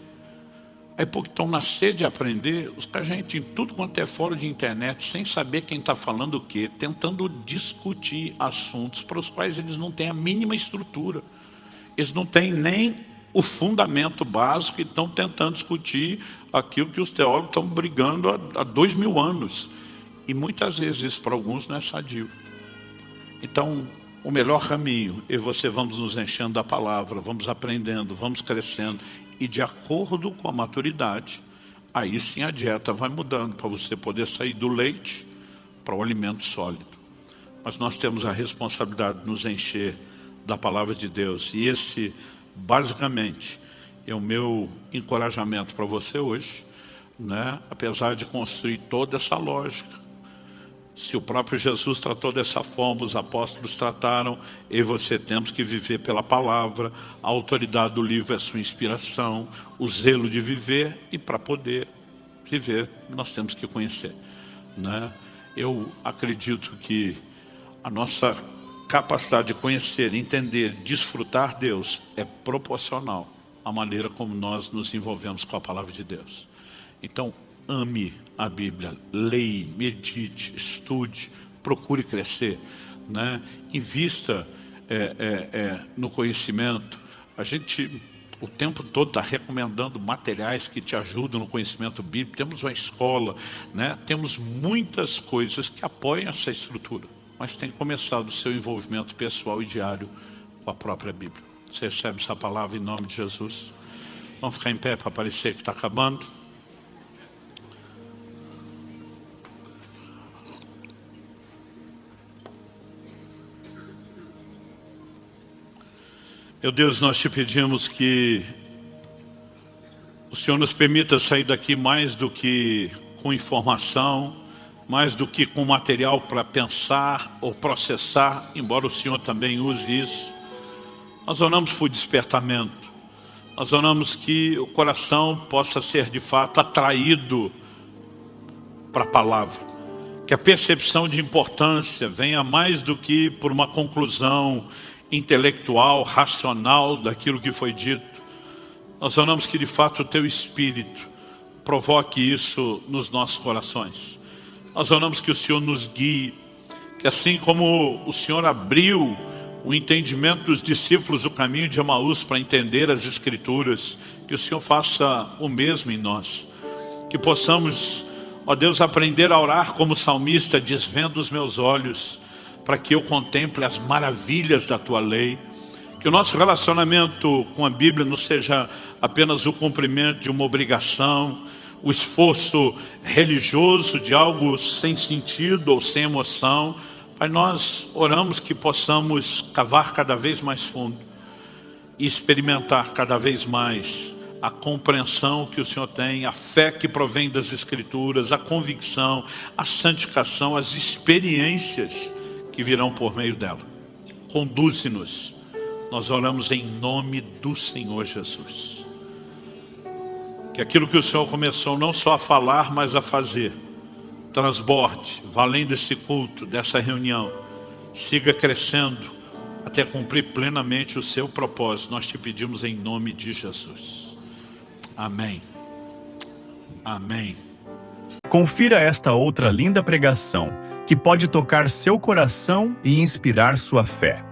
Aí porque estão na sede de aprender, os caras já entram em tudo quanto é fora de internet, sem saber quem está falando o quê, tentando discutir assuntos para os quais eles não têm a mínima estrutura. Eles não têm nem o fundamento básico e estão tentando discutir aquilo que os teólogos estão brigando há 2000 anos. E muitas vezes isso para alguns não é sadio. Então, o melhor caminho, eu e você vamos nos enchendo da palavra, vamos aprendendo, vamos crescendo. E de acordo com a maturidade, aí sim a dieta vai mudando para você poder sair do leite para o alimento sólido. Mas nós temos a responsabilidade de nos encher da palavra de Deus. E esse, basicamente, é o meu encorajamento para você hoje, né? Apesar de construir toda essa lógica. Se o próprio Jesus tratou dessa forma, os apóstolos trataram, eu e você temos que viver pela palavra, a autoridade do livro é sua inspiração, o zelo de viver, e para poder viver, nós temos que conhecer, né? Eu acredito que a nossa capacidade de conhecer, entender, desfrutar Deus é proporcional à maneira como nós nos envolvemos com a palavra de Deus. Então, ame a Bíblia, leia, medite, estude, procure crescer, né? Invista no conhecimento. A gente o tempo todo está recomendando materiais que te ajudam no conhecimento bíblico. Temos uma escola, né? Temos muitas coisas que apoiam essa estrutura, mas tem começado o seu envolvimento pessoal e diário com a própria Bíblia. Você recebe essa palavra em nome de Jesus? Vamos ficar em pé para parecer que está acabando. Meu Deus, nós te pedimos que o Senhor nos permita sair daqui mais do que com informação, mais do que com material para pensar ou processar, embora o Senhor também use isso. Nós oramos por despertamento. Nós oramos que o coração possa ser de fato atraído para a palavra. Que a percepção de importância venha mais do que por uma conclusão intelectual, racional daquilo que foi dito. Nós oramos que de fato o teu Espírito provoque isso nos nossos corações. Nós oramos que o Senhor nos guie, que assim como o Senhor abriu o entendimento dos discípulos do caminho de Emaús para entender as Escrituras, que o Senhor faça o mesmo em nós. Que possamos, ó Deus, aprender a orar como salmista, desvendo os meus olhos, para que eu contemple as maravilhas da Tua lei. Que o nosso relacionamento com a Bíblia não seja apenas o cumprimento de uma obrigação, o esforço religioso de algo sem sentido ou sem emoção. Pai, nós oramos que possamos cavar cada vez mais fundo e experimentar cada vez mais a compreensão que o Senhor tem, a fé que provém das Escrituras, a convicção, a santificação, as experiências que virão por meio dela. Conduze-nos. Nós oramos em nome do Senhor Jesus. Que aquilo que o Senhor começou não só a falar, mas a fazer, transborde, além desse culto, dessa reunião, siga crescendo até cumprir plenamente o seu propósito. Nós te pedimos em nome de Jesus. Amém. Amém. Confira esta outra linda pregação que pode tocar seu coração e inspirar sua fé.